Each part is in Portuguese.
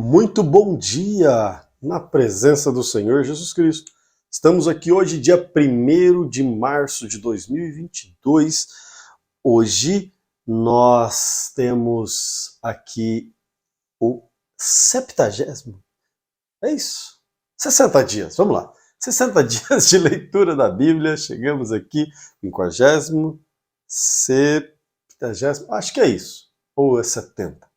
Muito bom dia na presença do Senhor Jesus Cristo. Estamos aqui hoje, dia 1º de março de 2022. Hoje nós temos aqui o 70º. É isso? 60 dias, vamos lá. 60 dias de leitura da Bíblia. Chegamos aqui, 50º, 70º, acho que é isso. Ou é 70.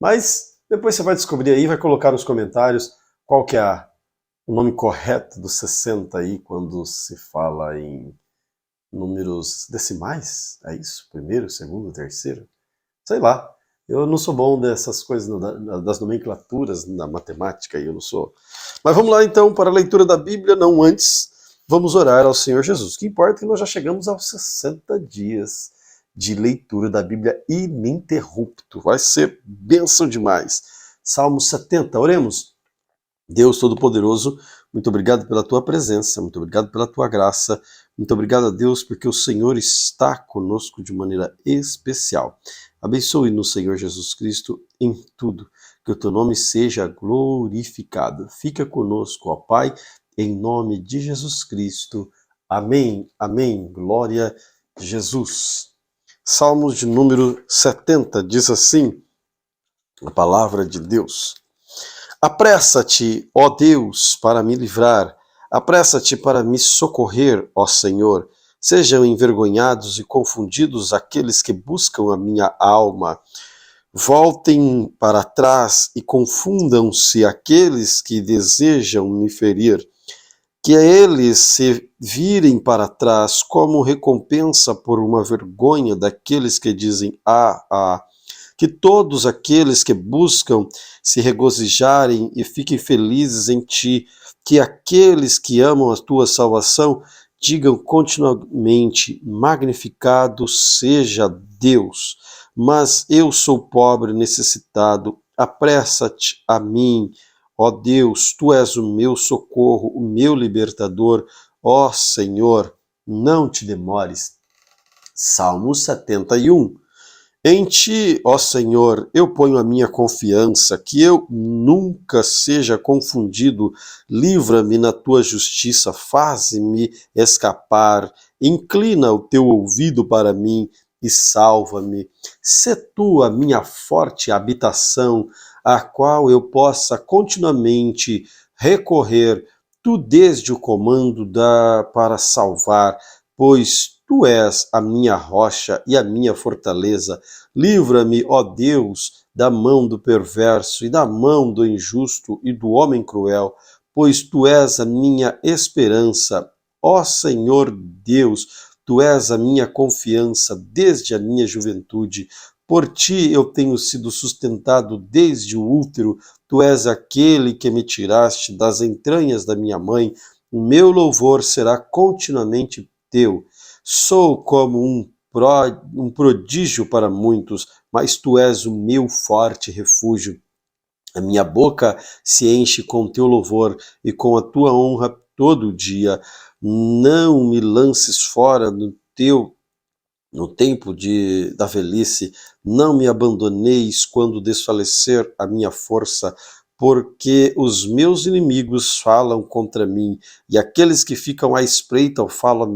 Mas depois você vai descobrir aí, vai colocar nos comentários qual que é o nome correto do 60 aí, quando se fala em números decimais. É isso? Primeiro, segundo, terceiro? Sei lá. Eu não sou bom dessas coisas, das nomenclaturas na matemática, eu não sou. Mas vamos lá então para a leitura da Bíblia, não antes, vamos orar ao Senhor Jesus. O que importa é que nós já chegamos aos 60 dias de leitura da Bíblia ininterrupto. Vai ser bênção demais. Salmo 70, oremos. Deus Todo-Poderoso, muito obrigado pela tua presença, muito obrigado pela tua graça, muito obrigado a Deus porque o Senhor está conosco de maneira especial. Abençoe-nos, Senhor Jesus Cristo, em tudo, que o teu nome seja glorificado. Fica conosco, ó Pai, em nome de Jesus Cristo. Amém, amém, glória a Jesus. Salmos de número 70, diz assim, a palavra de Deus. Apressa-te, ó Deus, para me livrar, apressa-te para me socorrer, ó Senhor. Sejam envergonhados e confundidos aqueles que buscam a minha alma. Voltem para trás e confundam-se aqueles que desejam me ferir. Que eles se virem para trás como recompensa por uma vergonha daqueles que dizem que todos aqueles que buscam se regozijarem e fiquem felizes em ti, que aqueles que amam a tua salvação digam continuamente, magnificado seja Deus. Mas eu sou pobre, necessitado, apressa-te a mim, ó Deus, tu és o meu socorro, o meu libertador, ó Senhor, não te demores. Salmo 71. Em ti, ó Senhor, eu ponho a minha confiança, que eu nunca seja confundido. Livra-me na tua justiça, faze-me escapar. Inclina o teu ouvido para mim e salva-me. Sê tu a minha forte habitação, a qual eu possa continuamente recorrer. Tu desde o comando para salvar, pois tu és a minha rocha e a minha fortaleza. Livra-me, ó Deus, da mão do perverso e da mão do injusto e do homem cruel, pois tu és a minha esperança. Ó Senhor Deus, tu és a minha confiança desde a minha juventude. Por ti eu tenho sido sustentado desde o útero. Tu és aquele que me tiraste das entranhas da minha mãe. O meu louvor será continuamente teu. Sou como um prodígio para muitos, mas tu és o meu forte refúgio. A minha boca se enche com teu louvor e com a tua honra todo dia. Não me lances fora no tempo da velhice, não me abandoneis quando desfalecer a minha força, porque os meus inimigos falam contra mim, e aqueles que ficam à espreita falam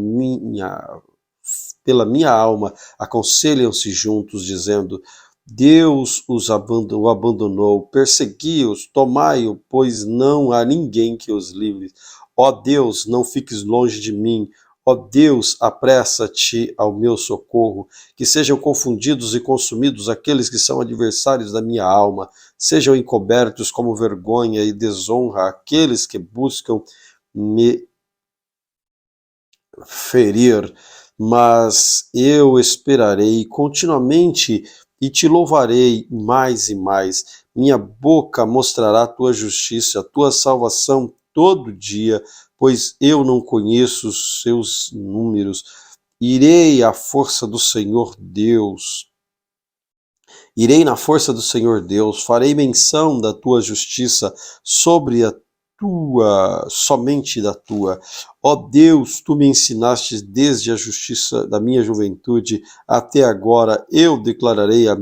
pela minha alma, aconselham-se juntos, dizendo, Deus o abandonou, persegui-os, tomai-o, pois não há ninguém que os livre. Ó Deus, não fiques longe de mim. Ó Deus, apressa-te ao meu socorro, que sejam confundidos e consumidos aqueles que são adversários da minha alma, sejam encobertos como vergonha e desonra aqueles que buscam me ferir, mas eu esperarei continuamente e te louvarei mais e mais. Minha boca mostrará a tua justiça, a tua salvação todo dia, pois eu não conheço os seus números. Irei à força do Senhor Deus. Irei na força do Senhor Deus, farei menção da tua justiça sobre a tua, somente da tua. Ó Deus, tu me ensinaste desde a justiça da minha juventude até agora, eu declararei as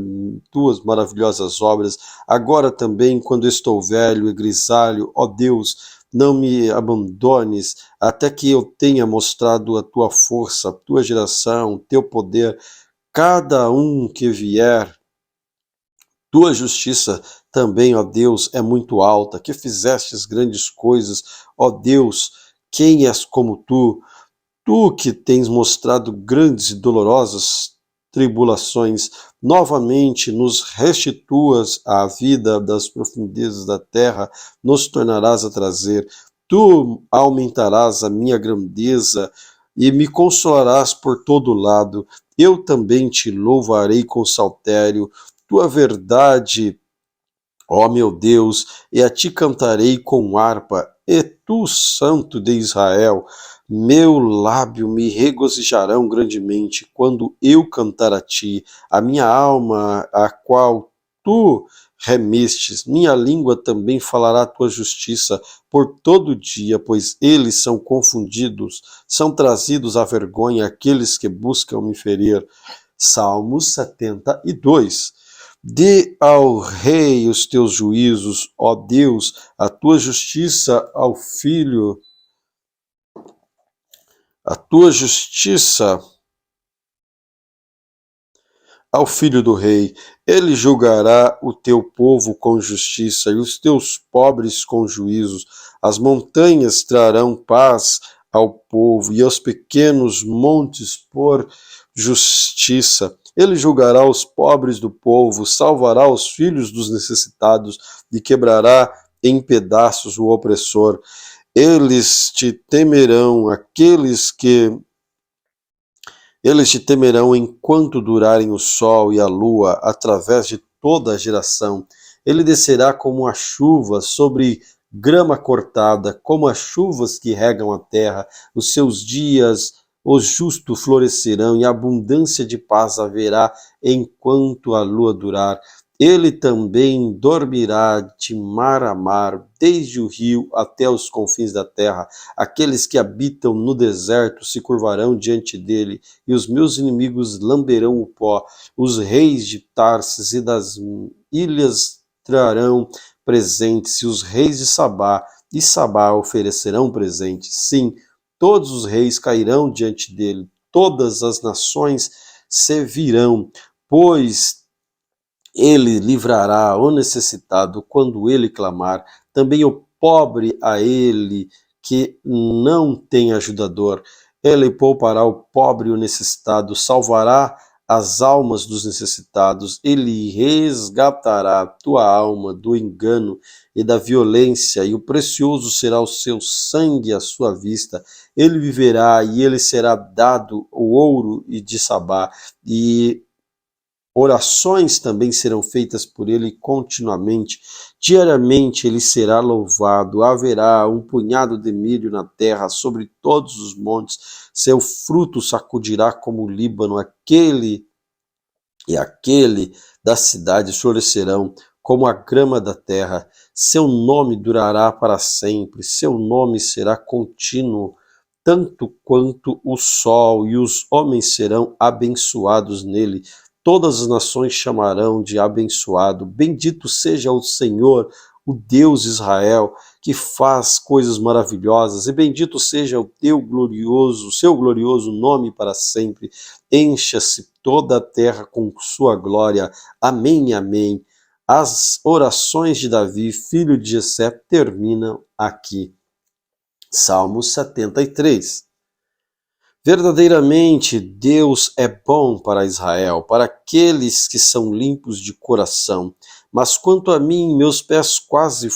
tuas maravilhosas obras. Agora também, quando estou velho e grisalho, ó Deus, não me abandones até que eu tenha mostrado a tua força, a tua geração, o teu poder. Cada um que vier, tua justiça também, ó Deus, é muito alta, que fizestes grandes coisas, ó Deus, quem és como tu? Tu que tens mostrado grandes e dolorosas tribulações, novamente nos restituas à vida das profundezas da terra, nos tornarás a trazer. Tu aumentarás a minha grandeza e me consolarás por todo lado. Eu também te louvarei com saltério. Tua verdade, ó meu Deus, e a ti cantarei com harpa, e tu, Santo de Israel, meu lábio me regozijarão grandemente quando eu cantar a ti, a minha alma, a qual tu remistes, minha língua também falará a tua justiça por todo dia, pois eles são confundidos, são trazidos à vergonha aqueles que buscam me ferir. Salmos 72. Dê ao rei os teus juízos, ó Deus, a tua justiça a tua justiça ao filho do rei. Ele julgará o teu povo com justiça e os teus pobres com juízos. As montanhas trarão paz ao povo e aos pequenos montes por justiça. Ele julgará os pobres do povo, salvará os filhos dos necessitados e quebrará em pedaços o opressor. Eles te temerão, eles te temerão enquanto durarem o sol e a lua, através de toda a geração. Ele descerá como a chuva sobre grama cortada, como as chuvas que regam a terra. Os seus dias, os justos florescerão e abundância de paz haverá enquanto a lua durar. Ele também dormirá de mar a mar, desde o rio até os confins da terra. Aqueles que habitam no deserto se curvarão diante dele, e os meus inimigos lamberão o pó. Os reis de Tarsis e das ilhas trarão presentes, e os reis de Sabá e Sabá oferecerão presentes. Sim, todos os reis cairão diante dele, todas as nações se virão, pois ele livrará o necessitado quando ele clamar, também o pobre a ele que não tem ajudador. Ele poupará o pobre e o necessitado, salvará as almas dos necessitados, ele resgatará a tua alma do engano e da violência, e o precioso será o seu sangue à sua vista. Ele viverá e ele será dado o ouro e de Sabá, e orações também serão feitas por ele continuamente. Diariamente ele será louvado. Haverá um punhado de milho na terra, sobre todos os montes. Seu fruto sacudirá como o Líbano. Aquele da cidade florescerão como a grama da terra. Seu nome durará para sempre. Seu nome será contínuo, tanto quanto o sol, e os homens serão abençoados nele. Todas as nações chamarão de abençoado. Bendito seja o Senhor, o Deus de Israel, que faz coisas maravilhosas, e bendito seja o seu glorioso nome para sempre. Encha-se toda a terra com sua glória. Amém, amém. As orações de Davi, filho de Jessé, terminam aqui. Salmo 73. Verdadeiramente, Deus é bom para Israel, para aqueles que são limpos de coração. Mas quanto a mim, meus pés quase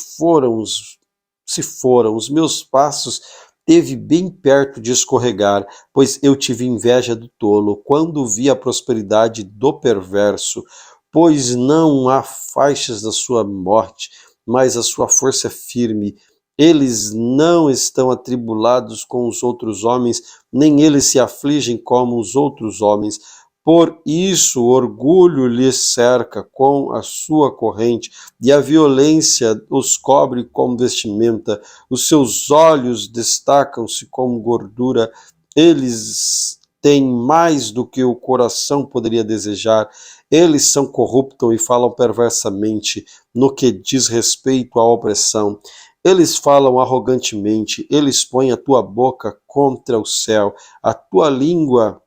se foram, os meus passos teve bem perto de escorregar, pois eu tive inveja do tolo, quando vi a prosperidade do perverso, pois não há faixas da sua morte, mas a sua força é firme. Eles não estão atribulados com os outros homens, nem eles se afligem como os outros homens, Por isso o orgulho lhes cerca com a sua corrente, e a violência os cobre como vestimenta. Os seus olhos destacam-se como gordura, eles têm mais do que o coração poderia desejar. Eles são corruptos e falam perversamente no que diz respeito à opressão. Eles falam arrogantemente, eles põem a tua boca contra o céu, a tua língua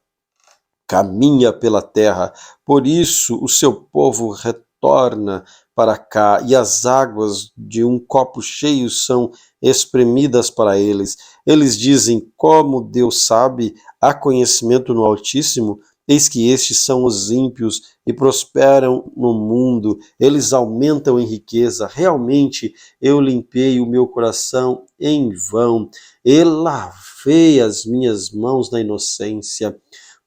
caminha pela terra. Por isso o seu povo retorna para cá, e as águas de um copo cheio são espremidas para eles. Eles dizem: como Deus sabe, há conhecimento no Altíssimo. Eis que estes são os ímpios e prosperam no mundo, eles aumentam em riqueza. Realmente eu limpei o meu coração em vão, e lavei as minhas mãos na inocência.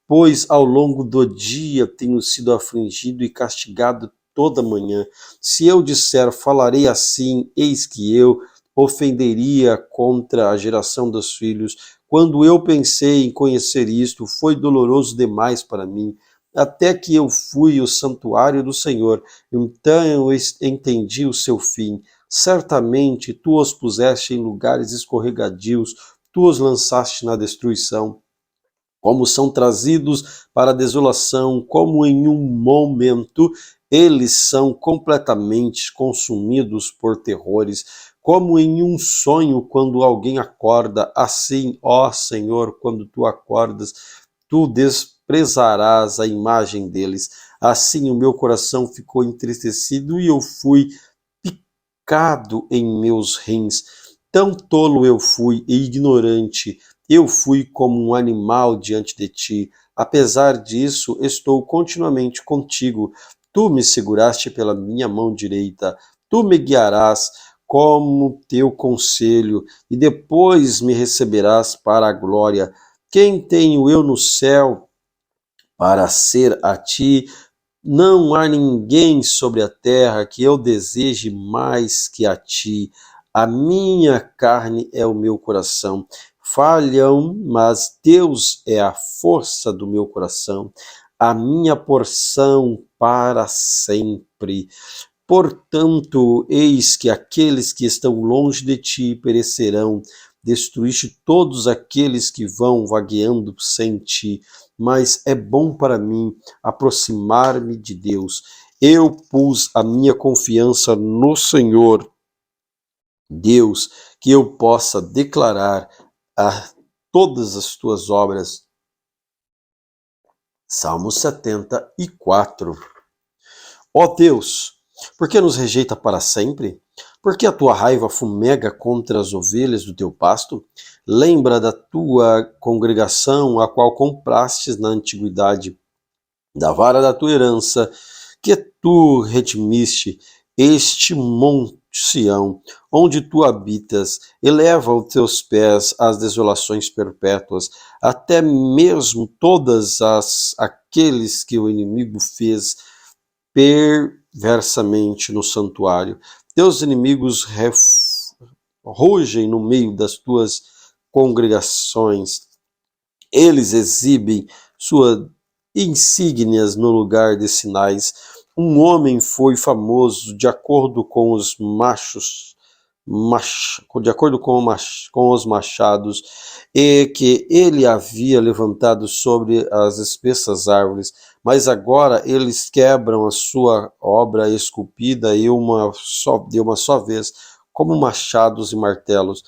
Pois ao longo do dia tenho sido afligido e castigado toda manhã. Se eu disser, falarei assim, eis que eu ofenderia contra a geração dos filhos. Quando eu pensei em conhecer isto, foi doloroso demais para mim, até que eu fui ao santuário do Senhor. Então eu entendi o seu fim. Certamente tu os puseste em lugares escorregadios, tu os lançaste na destruição. Como são trazidos para a desolação, como em um momento eles são completamente consumidos por terrores, como em um sonho quando alguém acorda. Assim, ó Senhor, quando tu acordas, tu desprezarás a imagem deles. Assim o meu coração ficou entristecido e eu fui picado em meus rins. Tão tolo eu fui e ignorante, eu fui como um animal diante de ti. Apesar disso, estou continuamente contigo. Tu me seguraste pela minha mão direita. Tu me guiarás como teu conselho, e depois me receberás para a glória. Quem tenho eu no céu para ser a ti? Não há ninguém sobre a terra que eu deseje mais que a ti. A minha carne é o meu coração. Falham, mas Deus é a força do meu coração, a minha porção para sempre. Portanto, eis que aqueles que estão longe de ti perecerão. Destruíste todos aqueles que vão vagueando sem ti. Mas é bom para mim aproximar-me de Deus. Eu pus a minha confiança no Senhor, Deus, que eu possa declarar a todas as tuas obras. Salmo 74. Ó Deus, por que nos rejeita para sempre? Por que a tua raiva fumega contra as ovelhas do teu pasto? Lembra da tua congregação, a qual comprastes na antiguidade, da vara da tua herança, que tu redimiste, este monte Sião, onde tu habitas. Eleva os teus pés às desolações perpétuas, até mesmo todas aqueles que o inimigo fez perversamente no santuário. Teus inimigos rugem no meio das tuas congregações. Eles exibem suas insígnias no lugar de sinais. Um homem foi famoso de acordo com os de acordo com os machados, e que ele havia levantado sobre as espessas árvores, mas agora eles quebram a sua obra esculpida de uma só vez, como machados e martelos.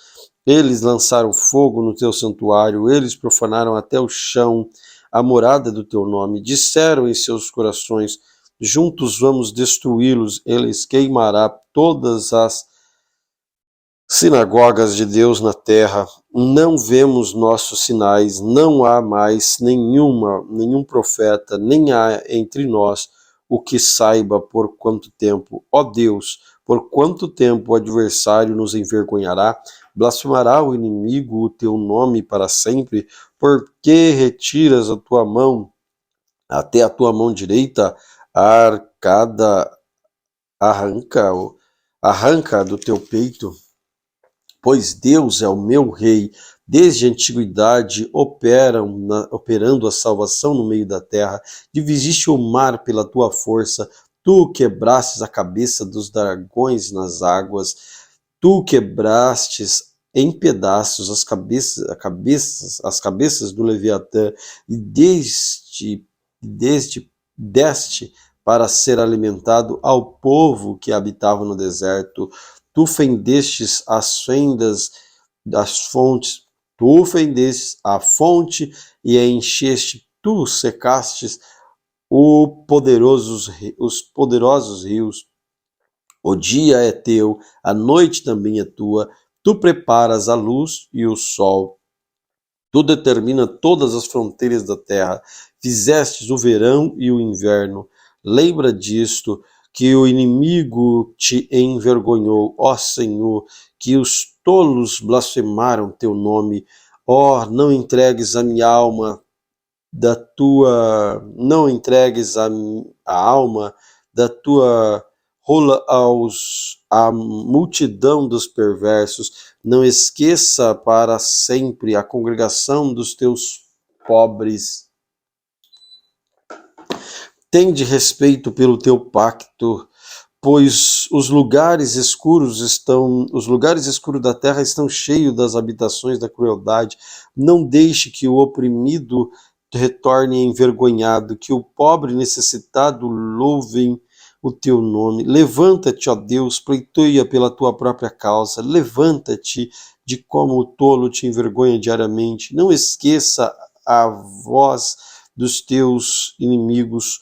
Eles lançaram fogo no teu santuário, eles profanaram até o chão a morada do teu nome. Disseram em seus corações: juntos vamos destruí-los. Eles queimará todas as sinagogas de Deus na terra. Não vemos nossos sinais, não há mais nenhum profeta, nem há entre nós o que saiba por quanto tempo. Ó Deus, por quanto tempo o adversário nos envergonhará? Blasfemará o inimigo o teu nome para sempre? Por que retiras a tua mão até a tua mão direita? A arcada arranca do teu peito? Pois Deus é o meu rei, desde a antiguidade operando a salvação no meio da terra. Dividiste o mar pela tua força, tu quebrastes a cabeça dos dragões nas águas, tu quebrastes em pedaços as cabeças do Leviatã, e deste para ser alimentado ao povo que habitava no deserto. Tu fendestes as fendas das fontes, tu fendestes a fonte e a encheste, tu secastes os poderosos rios. O dia é teu, a noite também é tua, tu preparas a luz e o sol. Tu determina todas as fronteiras da terra, fizestes o verão e o inverno. Lembra disto, que o inimigo te envergonhou, ó Senhor, que os tolos blasfemaram teu nome. Ó, não entregues a minha alma não entregues a alma da tua rola à multidão dos perversos, não esqueça para sempre a congregação dos teus pobres. Tende respeito pelo teu pacto, pois os lugares escuros da terra estão cheios das habitações da crueldade. Não deixe que o oprimido retorne envergonhado, que o pobre necessitado louvem o teu nome. Levanta-te, ó Deus, pleiteia pela tua própria causa. Levanta-te de como o tolo te envergonha diariamente. Não esqueça a voz dos teus inimigos.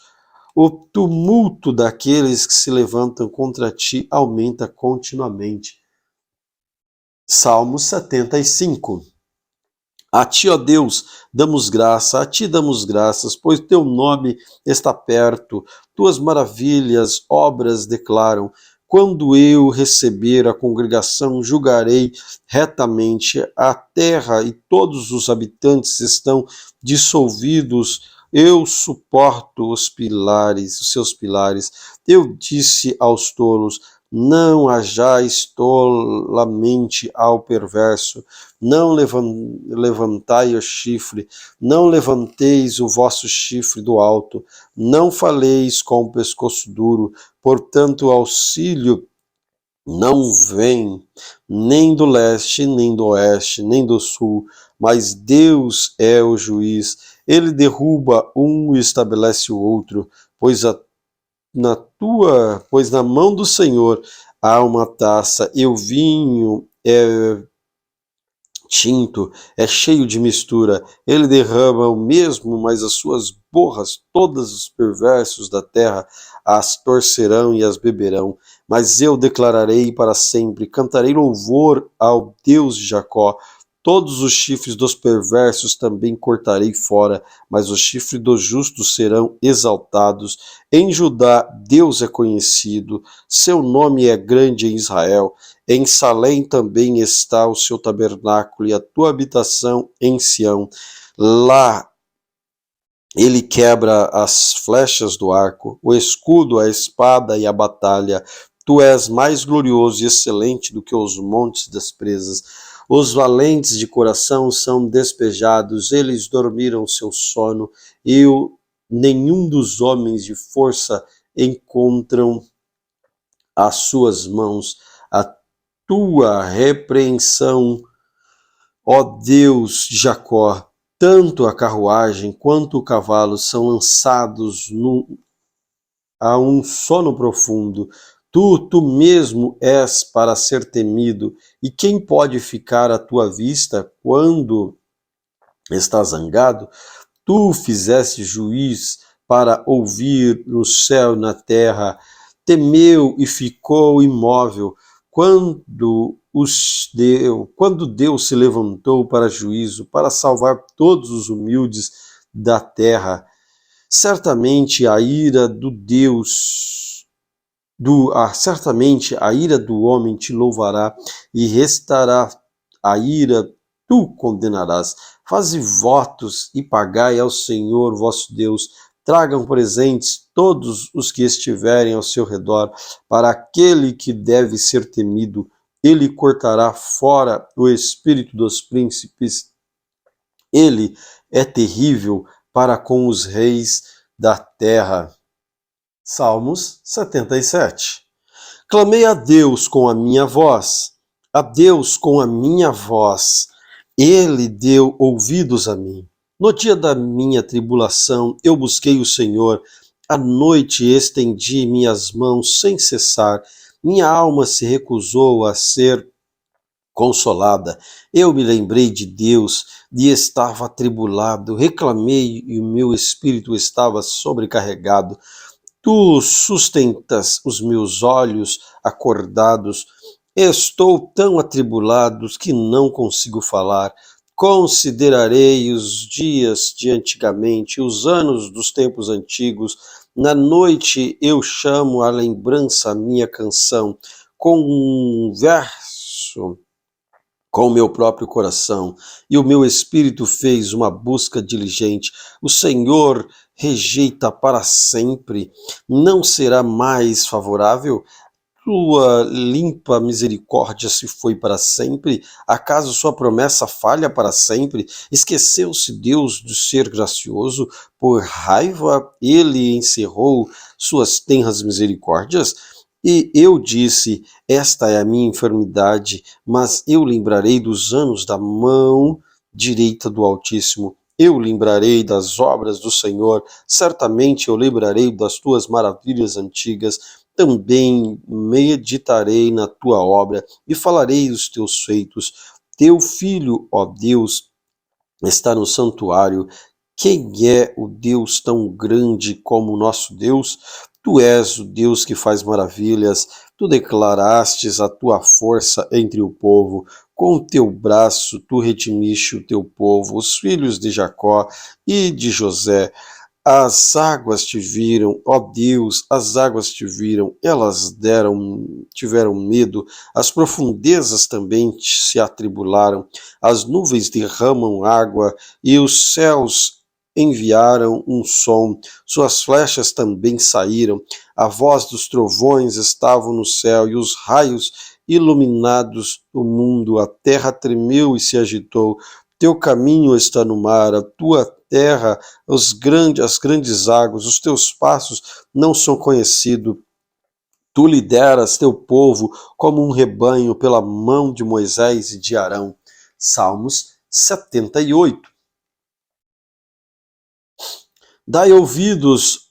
O tumulto daqueles que se levantam contra ti aumenta continuamente. Salmo 75. A ti, ó Deus, damos graça, a ti damos graças, pois teu nome está perto, tuas maravilhas, obras declaram. Quando eu receber a congregação, julgarei retamente a terra e todos os habitantes estão dissolvidos. Eu suporto os seus pilares. Eu disse aos tolos, não hajais tolamente ao perverso, não levantai o chifre, não levanteis o vosso chifre do alto, não faleis com o pescoço duro, portanto auxílio não vem nem do leste, nem do oeste, nem do sul, mas Deus é o juiz. Ele derruba um e estabelece o outro, pois na mão do Senhor há uma taça, e o vinho é tinto, é cheio de mistura. Ele derrama o mesmo, mas as suas borras, todos os perversos da terra, as torcerão e as beberão. Mas eu declararei para sempre, cantarei louvor ao Deus de Jacó. Todos os chifres dos perversos também cortarei fora, mas os chifres dos justos serão exaltados. Em Judá, Deus é conhecido, seu nome é grande em Israel. Em Salém também está o seu tabernáculo e a tua habitação em Sião. Lá ele quebra as flechas do arco, o escudo, a espada e a batalha. Tu és mais glorioso e excelente do que os montes das presas. Os valentes de coração são despejados, eles dormiram seu sono, e nenhum dos homens de força encontram as suas mãos. A tua repreensão, ó Deus de Jacó, tanto a carruagem quanto o cavalo são lançados a um sono profundo. Tu mesmo és para ser temido, e quem pode ficar à tua vista quando estás zangado? Tu fizeste juiz para ouvir no céu e na terra, temeu e ficou imóvel. Quando Deus se levantou para juízo, para salvar todos os humildes da terra, certamente a ira certamente a ira do homem te louvará, e restará a ira, tu condenarás. Faze votos e pagai ao Senhor vosso Deus. Tragam presentes todos os que estiverem ao seu redor, para aquele que deve ser temido. ele cortará fora o espírito dos príncipes, ele é terrível para com os reis da terra. Salmos 77. Clamei a Deus com a minha voz, a Deus com a minha voz. Ele deu ouvidos a mim. No dia da minha tribulação, eu busquei o Senhor. À noite estendi minhas mãos sem cessar. Minha alma se recusou a ser consolada. Eu me lembrei de Deus e estava atribulado. Reclamei e o meu espírito estava sobrecarregado. Tu sustentas os meus olhos acordados. Estou tão atribulado que não consigo falar. Considerarei os dias de antigamente, os anos dos tempos antigos. Na noite eu chamo à lembrança a minha canção, converso com o meu próprio coração, e o meu espírito fez uma busca diligente. O Senhor rejeita para sempre, não será mais favorável? Tua limpa misericórdia se foi para sempre? Acaso sua promessa falha para sempre? Esqueceu-se Deus de ser gracioso? Por raiva ele encerrou suas tenras misericórdias? E eu disse, esta é a minha enfermidade, mas eu lembrarei dos anos da mão direita do Altíssimo. Eu lembrarei das obras do Senhor, certamente eu lembrarei das tuas maravilhas antigas. Também meditarei na tua obra e falarei dos teus feitos. Teu filho, ó Deus, está no santuário. Quem é o Deus tão grande como o nosso Deus? Tu és o Deus que faz maravilhas. Tu declarastes a tua força entre o povo. Com o teu braço tu redimiste o teu povo, os filhos de Jacó e de José. As águas te viram, ó Deus, as águas te viram, elas tiveram medo, as profundezas também se atribularam, as nuvens derramam água e os céus enviaram um som, suas flechas também saíram, a voz dos trovões estava no céu e os raios iluminados o mundo, a terra tremeu e se agitou. Teu caminho está no mar, a tua terra, as grandes águas, os teus passos não são conhecidos. Tu lideras teu povo como um rebanho pela mão de Moisés e de Arão. Salmos 78. Dai ouvidos,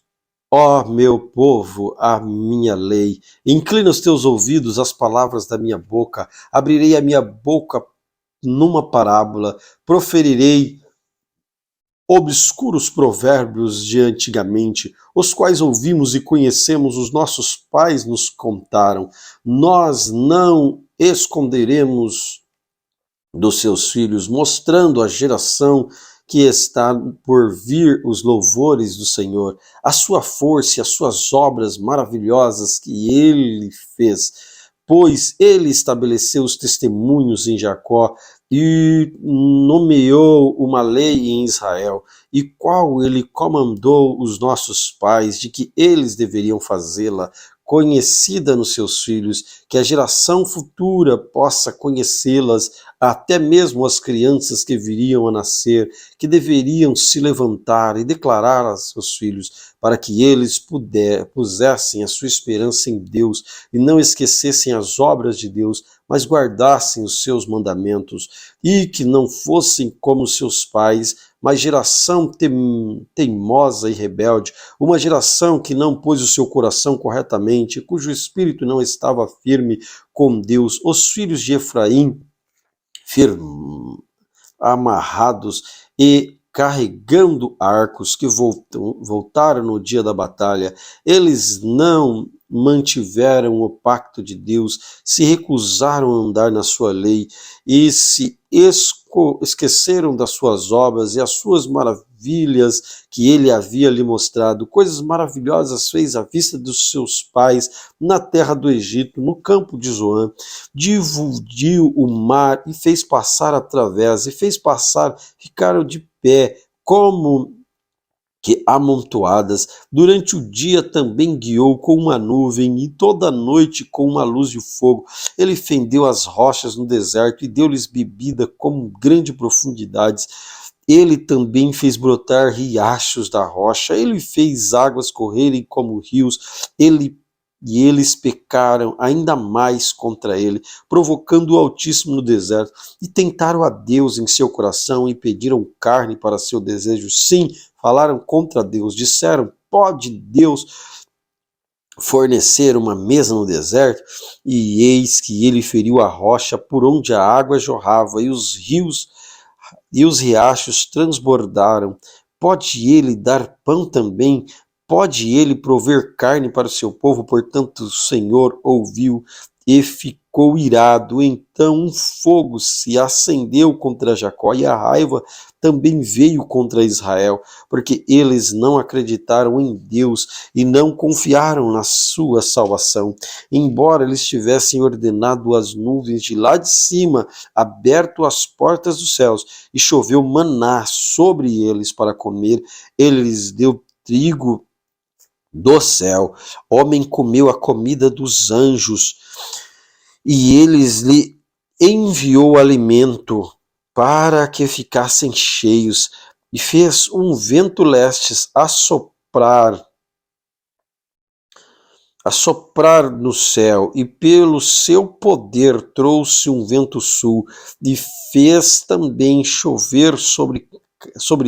ó meu povo, à minha lei. Inclina os teus ouvidos às palavras da minha boca. Abrirei a minha boca numa parábola, proferirei obscuros provérbios de antigamente, os quais ouvimos e conhecemos, os nossos pais nos contaram. Nós não esconderemos dos seus filhos, mostrando à geração que está por vir os louvores do Senhor, a sua força e as suas obras maravilhosas que ele fez. Pois ele estabeleceu os testemunhos em Jacó e nomeou uma lei em Israel, e qual ele comandou os nossos pais de que eles deveriam fazê-la conhecida nos seus filhos, que a geração futura possa conhecê-las, até mesmo as crianças que viriam a nascer, que deveriam se levantar e declarar a seus filhos, para que eles pusessem a sua esperança em Deus e não esquecessem as obras de Deus, mas guardassem os seus mandamentos, e que não fossem como seus pais, mas geração teimosa e rebelde, uma geração que não pôs o seu coração corretamente, cujo espírito não estava firme com Deus. Os filhos de Efraim, amarrados e carregando arcos, que voltaram no dia da batalha, eles não mantiveram o pacto de Deus, se recusaram a andar na sua lei e se esqueceram das suas obras e as suas maravilhas que ele havia lhe mostrado. Coisas maravilhosas fez à vista dos seus pais na terra do Egito, no campo de Zoan. Dividiu o mar e fez passar através, e fez passar, ficaram de pé, como que amontoadas, durante o dia também guiou com uma nuvem, e toda a noite com uma luz de fogo. Ele fendeu as rochas no deserto e deu-lhes bebida com grande profundidades. Ele também fez brotar riachos da rocha, ele fez águas correrem como rios, eles pecaram ainda mais contra ele, provocando o Altíssimo no deserto, e tentaram a Deus em seu coração e pediram carne para seu desejo. Sim, falaram contra Deus, disseram: pode Deus fornecer uma mesa no deserto? E eis que ele feriu a rocha por onde a água jorrava, e os rios e os riachos transbordaram. Pode ele dar pão também? Pode ele prover carne para o seu povo? Portanto, o Senhor ouviu e ficou irado. Então um fogo se acendeu contra Jacó, e a raiva também veio contra Israel, porque eles não acreditaram em Deus e não confiaram na sua salvação. Embora eles tivessem ordenado as nuvens de lá de cima, aberto as portas dos céus, e choveu maná sobre eles para comer, ele lhes deu trigo do céu. Homem comeu a comida dos anjos, e eles lhe enviou alimento para que ficassem cheios, e fez um vento leste assoprar no céu, e pelo seu poder trouxe um vento sul, e fez também chover sobre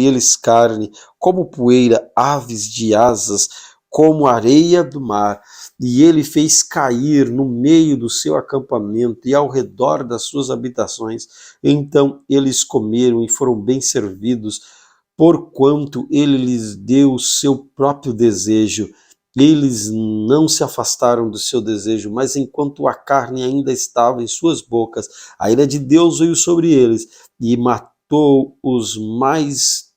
eles carne, como poeira, aves de asas, como areia do mar. E ele fez cair no meio do seu acampamento e ao redor das suas habitações. Então eles comeram e foram bem servidos, porquanto ele lhes deu o seu próprio desejo. Eles não se afastaram do seu desejo, mas enquanto a carne ainda estava em suas bocas, a ira de Deus veio sobre eles e matou os mais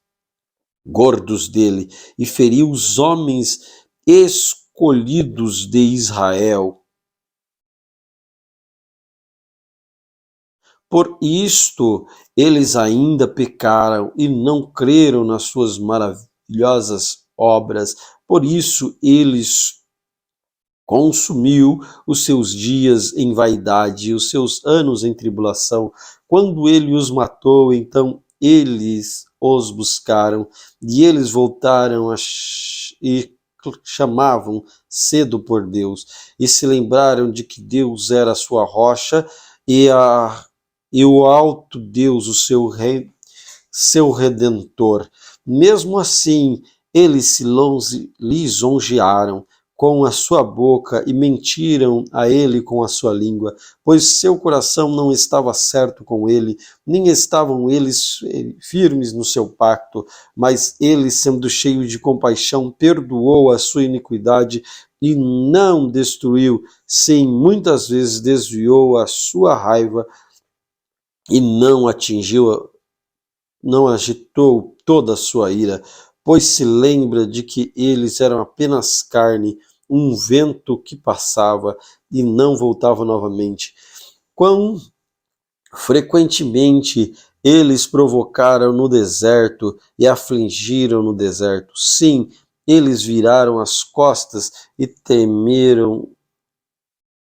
gordos dele, e feriu os homens escolhidos de Israel. Por isto eles ainda pecaram e não creram nas suas maravilhosas obras. Por isso eles consumiu os seus dias em vaidade, os seus anos em tribulação. Quando ele os matou, então eles os buscaram, e eles voltaram e chamavam cedo por Deus, e se lembraram de que Deus era a sua rocha, e o alto Deus, o seu redentor. Mesmo assim, eles se lisonjearam com a sua boca e mentiram a ele com a sua língua, pois seu coração não estava certo com ele, nem estavam eles firmes no seu pacto. Mas ele, sendo cheio de compaixão, perdoou a sua iniquidade e não destruiu, sim, muitas vezes desviou a sua raiva e não agitou toda a sua ira, pois se lembra de que eles eram apenas carne, um vento que passava e não voltava novamente. Quão frequentemente eles provocaram no deserto e afligiram no deserto. Sim, eles viraram as costas e temeram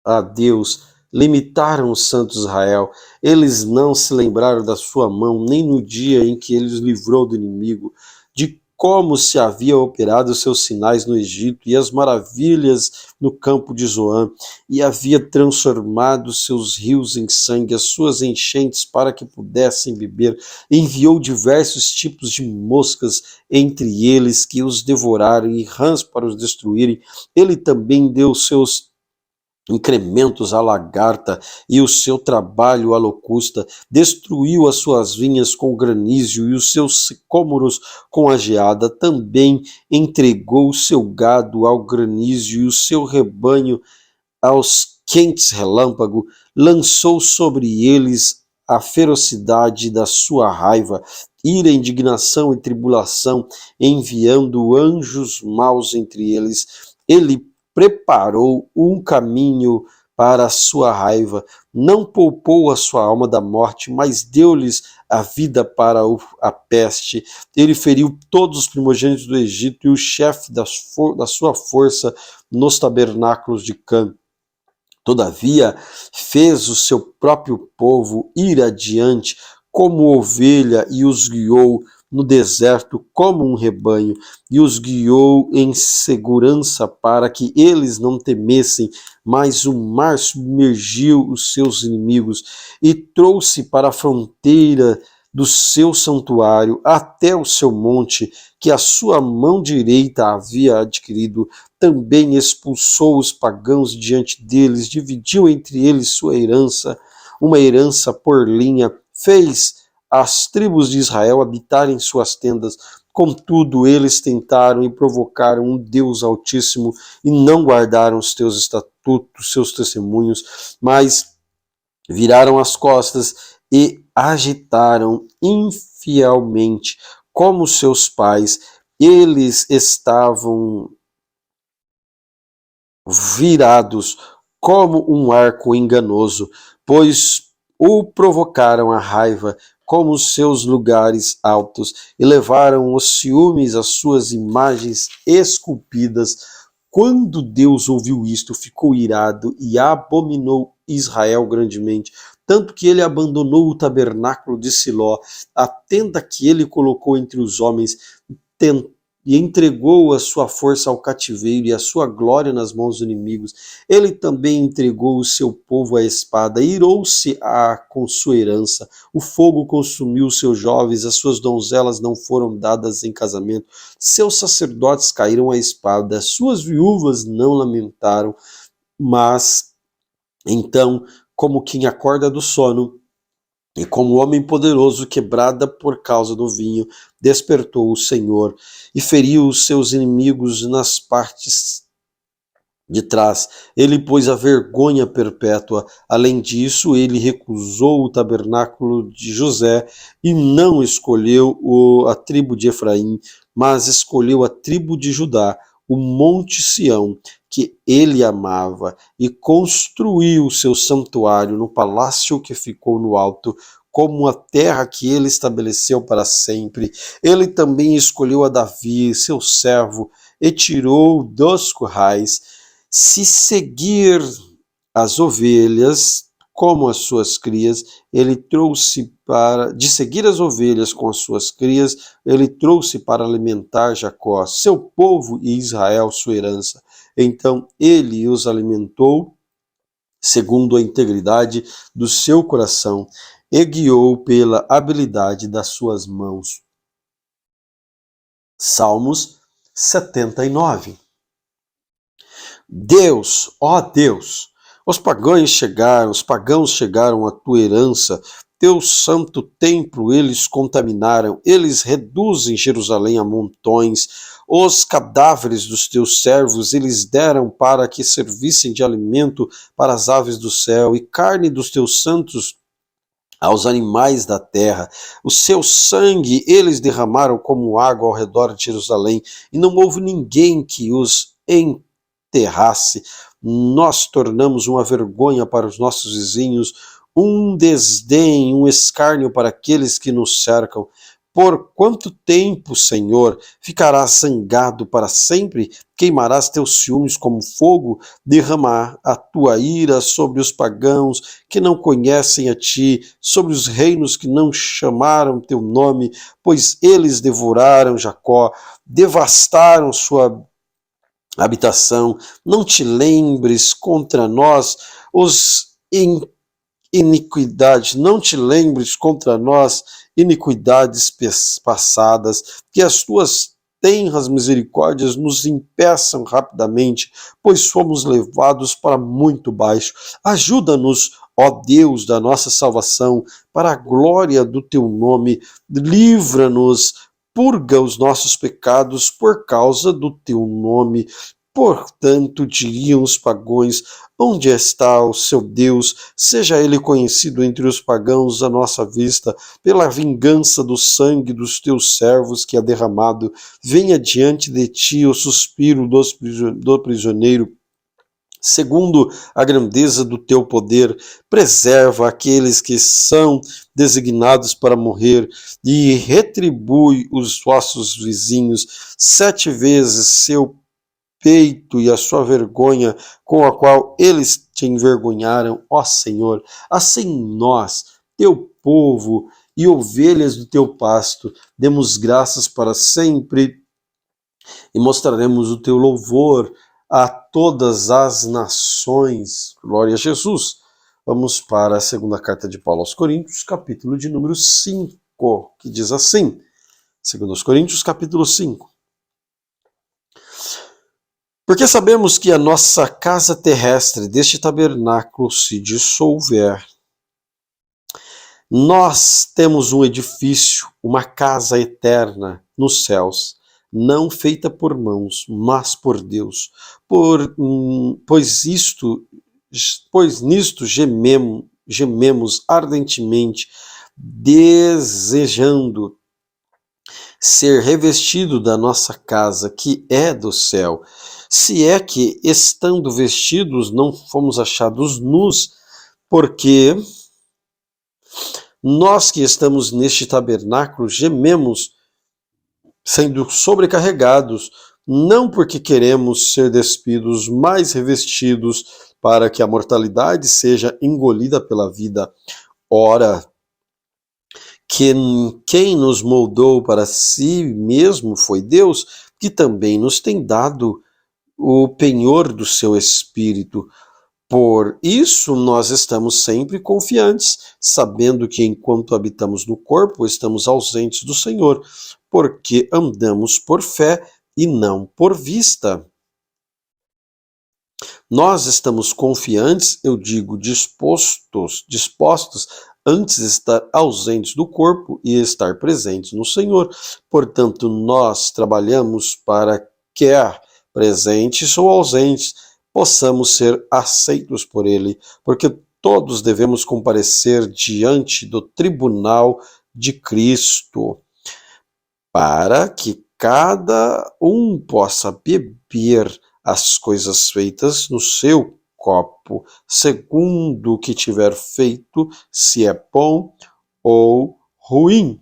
a Deus, limitaram o santo Israel. Eles não se lembraram da sua mão, nem no dia em que ele os livrou do inimigo, de como se havia operado os seus sinais no Egito e as maravilhas no campo de Zoan, e havia transformado seus rios em sangue, as suas enchentes para que pudessem beber. Enviou diversos tipos de moscas entre eles que os devoraram, e rãs para os destruírem. Ele também deu seus incrementos à lagarta e o seu trabalho à locusta, destruiu as suas vinhas com granizo e os seus sicômoros com a geada. Também entregou o seu gado ao granizo e o seu rebanho aos quentes relâmpagos. Lançou sobre eles a ferocidade da sua raiva, ira, indignação e tribulação, enviando anjos maus entre eles. Ele preparou um caminho para a sua raiva, não poupou a sua alma da morte, mas deu-lhes a vida para a peste. Ele feriu todos os primogênitos do Egito e o chefe da sua força nos tabernáculos de Cã. Todavia, fez o seu próprio povo ir adiante como ovelha e os guiou no deserto como um rebanho, e os guiou em segurança para que eles não temessem, mas o mar submergiu os seus inimigos e trouxe para a fronteira do seu santuário até o seu monte, que a sua mão direita havia adquirido. Também expulsou os pagãos diante deles, dividiu entre eles sua herança, uma herança por linha, fez as tribos de Israel habitarem suas tendas. Contudo, eles tentaram e provocaram um Deus Altíssimo e não guardaram os teus estatutos, seus testemunhos, mas viraram as costas e agitaram infielmente, como seus pais. Eles estavam virados como um arco enganoso, pois o provocaram a raiva como os seus lugares altos e levaram os ciúmes às suas imagens esculpidas. Quando Deus ouviu isto, ficou irado e abominou Israel grandemente, tanto que ele abandonou o tabernáculo de Siló, a tenda que ele colocou entre os homens, e entregou a sua força ao cativeiro e a sua glória nas mãos dos inimigos. Ele também entregou o seu povo à espada, irou-se com sua herança. O fogo consumiu os seus jovens, as suas donzelas não foram dadas em casamento. Seus sacerdotes caíram à espada, suas viúvas não lamentaram, mas então, como quem acorda do sono, e como homem poderoso quebrada por causa do vinho, despertou o Senhor e feriu os seus inimigos nas partes de trás. Ele pôs a vergonha perpétua. Além disso, ele recusou o tabernáculo de José e não escolheu a tribo de Efraim, mas escolheu a tribo de Judá, o monte Sião, que ele amava, e construiu seu santuário no palácio que ficou no alto, como a terra que ele estabeleceu para sempre. Ele também escolheu a Davi, seu servo, e tirou dos currais. Se seguir as ovelhas como as suas crias, de seguir as ovelhas com as suas crias, ele trouxe para alimentar Jacó, seu povo, e Israel, sua herança. Então ele os alimentou segundo a integridade do seu coração e guiou pela habilidade das suas mãos. Salmos 79. Deus, ó Deus, os pagãos chegaram à tua herança, teu santo templo eles contaminaram, eles reduzem Jerusalém a montões, os cadáveres dos teus servos eles deram para que servissem de alimento para as aves do céu, e carne dos teus santos aos animais da terra. O seu sangue eles derramaram como água ao redor de Jerusalém, e não houve ninguém que os enterrasse. Nós tornamos uma vergonha para os nossos vizinhos, um desdém, um escárnio para aqueles que nos cercam. Por quanto tempo, Senhor, ficarás zangado para sempre? Queimarás teus ciúmes como fogo? Derramar a tua ira sobre os pagãos que não conhecem a ti, sobre os reinos que não chamaram teu nome, pois eles devoraram Jacó, devastaram sua habitação. Não te lembres contra nós não te lembres contra nós iniquidades passadas, que as tuas tenras misericórdias nos impeçam rapidamente, pois fomos levados para muito baixo. Ajuda-nos, ó Deus da nossa salvação, para a glória do teu nome, livra-nos, purga os nossos pecados por causa do teu nome. Portanto, diriam os pagãos: onde está o seu Deus? Seja ele conhecido entre os pagãos à nossa vista, pela vingança do sangue dos teus servos que é derramado. Venha diante de ti o suspiro do prisioneiro. Segundo a grandeza do teu poder, preserva aqueles que são designados para morrer e retribui os vossos vizinhos 7 vezes seu peito e a sua vergonha com a qual eles te envergonharam, ó Senhor. Assim nós, teu povo e ovelhas do teu pasto, demos graças para sempre e mostraremos o teu louvor a todas as nações. Glória a Jesus. Vamos para a segunda carta de Paulo aos Coríntios, capítulo de número 5, que diz assim, 2 Coríntios, capítulo 5. Porque sabemos que a nossa casa terrestre deste tabernáculo se dissolver. Nós temos um edifício, uma casa eterna nos céus, não feita por mãos, mas por Deus. Pois nisto gememos ardentemente, desejando ser revestido da nossa casa, que é do céu. Se é que, estando vestidos, não fomos achados nus, porque nós que estamos neste tabernáculo gememos, sendo sobrecarregados, não porque queremos ser despidos, mas revestidos, para que a mortalidade seja engolida pela vida. Ora, quem nos moldou para si mesmo foi Deus, que também nos tem dado o penhor do seu Espírito. Por isso nós estamos sempre confiantes, sabendo que enquanto habitamos no corpo, estamos ausentes do Senhor, porque andamos por fé e não por vista. Nós estamos confiantes, eu digo dispostos antes de estar ausentes do corpo e estar presentes no Senhor. Portanto, nós trabalhamos para quer presentes ou ausentes, possamos ser aceitos por Ele, porque todos devemos comparecer diante do tribunal de Cristo, para que cada um possa beber as coisas feitas no seu copo, segundo o que tiver feito, se é bom ou ruim.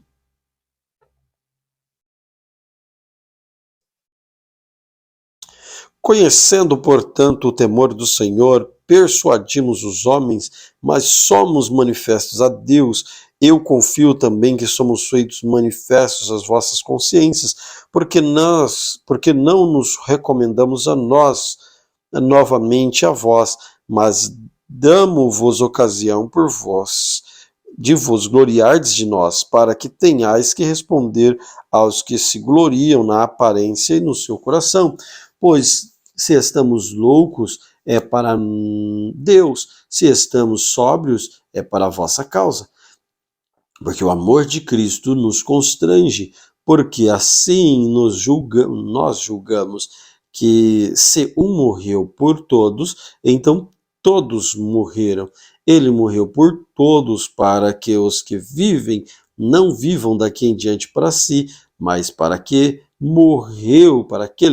Conhecendo, portanto, o temor do Senhor, persuadimos os homens, mas somos manifestos a Deus. Eu confio também que somos feitos manifestos às vossas consciências, porque não nos recomendamos a nós, novamente a vós, mas damo-vos ocasião por vós, de vos gloriardes de nós, para que tenhais que responder aos que se gloriam na aparência e no seu coração. Pois se estamos loucos, é para Deus. Se estamos sóbrios, é para a vossa causa. Porque o amor de Cristo nos constrange, porque assim nós julgamos que se um morreu por todos, então todos morreram. Ele morreu por todos, para que os que vivem não vivam daqui em diante para si, mas para aquele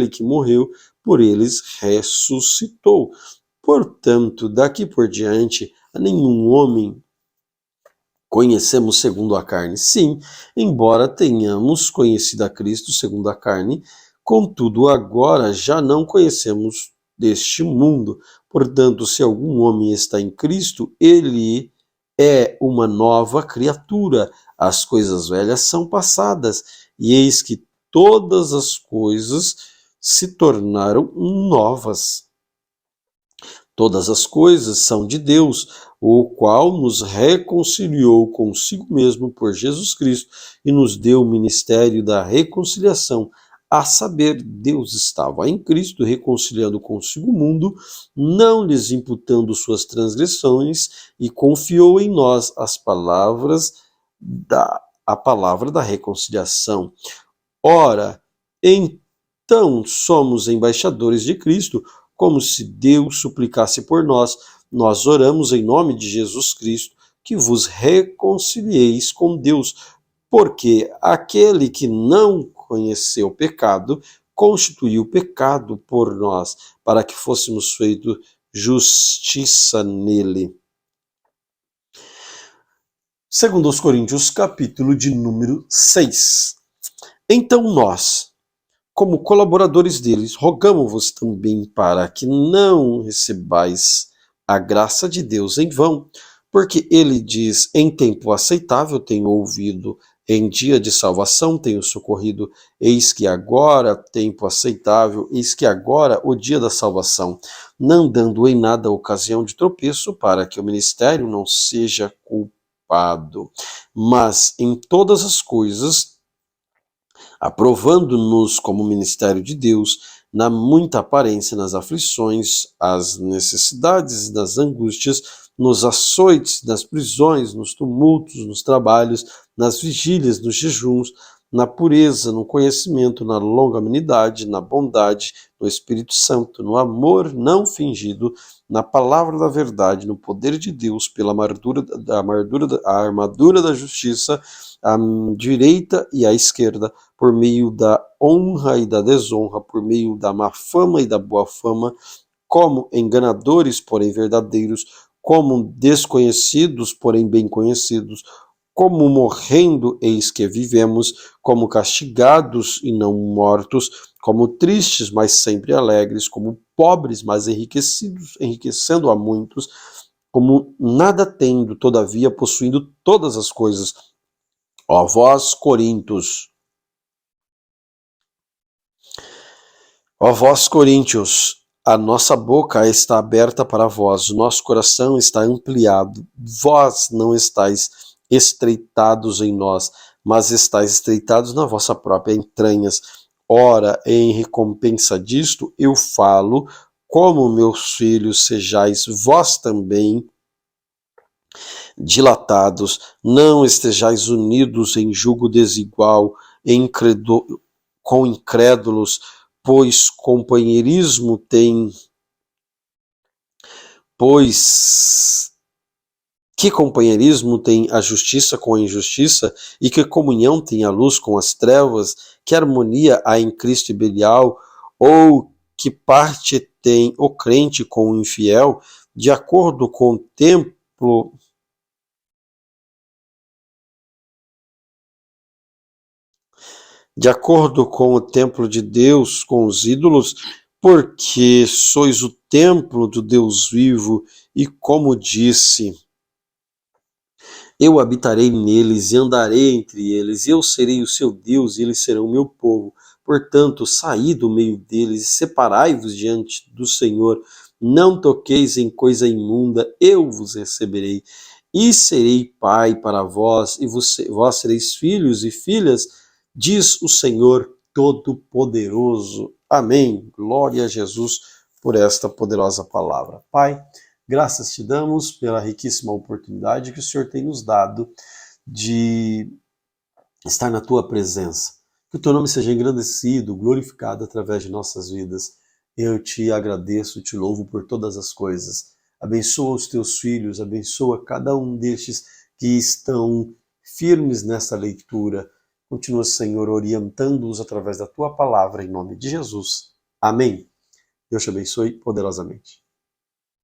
que morreu por eles ressuscitou. Portanto, daqui por diante, a nenhum homem conhecemos segundo a carne. Sim, embora tenhamos conhecido a Cristo segundo a carne, contudo agora já não conhecemos deste mundo. Portanto, se algum homem está em Cristo, ele é uma nova criatura. As coisas velhas são passadas, e eis que todas as coisas se tornaram novas. Todas as coisas são de Deus, o qual nos reconciliou consigo mesmo por Jesus Cristo e nos deu o ministério da reconciliação. A saber, Deus estava em Cristo reconciliando consigo o mundo, não lhes imputando suas transgressões, e confiou em nós a palavra da reconciliação. Ora, então somos embaixadores de Cristo, como se Deus suplicasse por nós. Nós oramos em nome de Jesus Cristo, que vos reconcilieis com Deus, porque aquele que não conheceu o pecado, constituiu o pecado por nós, para que fôssemos feitos justiça nele. Segundo aos Coríntios, capítulo de número 6. Então nós, como colaboradores deles, rogamo-vos também para que não recebais a graça de Deus em vão, porque ele diz, em tempo aceitável tenho ouvido, em dia de salvação tenho socorrido, eis que agora, tempo aceitável, eis que agora o dia da salvação, não dando em nada ocasião de tropeço, para que o ministério não seja culpado, mas em todas as coisas, aprovando-nos como ministério de Deus, na muita aparência, nas aflições, as necessidades, nas angústias, nos açoites, nas prisões, nos tumultos, nos trabalhos, nas vigílias, nos jejuns, na pureza, no conhecimento, na longanimidade, na bondade, no Espírito Santo, no amor não fingido, na palavra da verdade, no poder de Deus, pela armadura da justiça, à direita e à esquerda, por meio da honra e da desonra, por meio da má fama e da boa fama, como enganadores, porém verdadeiros, como desconhecidos, porém bem conhecidos, como morrendo, eis que vivemos, como castigados e não mortos, como tristes, mas sempre alegres, como pobres, mas enriquecidos, enriquecendo a muitos, como nada tendo, todavia possuindo todas as coisas. Ó vós, Coríntios, a nossa boca está aberta para vós, o nosso coração está ampliado, vós não estáis estreitados em nós, mas estáis estreitados na vossa própria entranhas. Ora, em recompensa disto, eu falo, como meus filhos, sejais vós também dilatados, não estejais unidos em jugo desigual com incrédulos, pois que companheirismo tem a justiça com a injustiça, e que comunhão tem a luz com as trevas, que harmonia há em Cristo e Belial, ou que parte tem o crente com o infiel, de acordo com o templo de Deus, com os ídolos, porque sois o templo do Deus vivo, e como disse, eu habitarei neles e andarei entre eles, e eu serei o seu Deus e eles serão o meu povo. Portanto, saí do meio deles e separai-vos diante do Senhor. Não toqueis em coisa imunda, eu vos receberei. E serei pai para vós, e vós sereis filhos e filhas, diz o Senhor Todo-Poderoso. Amém. Glória a Jesus por esta poderosa palavra. Pai, graças te damos pela riquíssima oportunidade que o Senhor tem nos dado de estar na tua presença. Que o teu nome seja engrandecido, glorificado através de nossas vidas. Eu te agradeço, te louvo por todas as coisas. Abençoa os teus filhos, abençoa cada um destes que estão firmes nessa leitura. Continua, Senhor, orientando-os através da tua palavra, em nome de Jesus. Amém. Deus te abençoe poderosamente.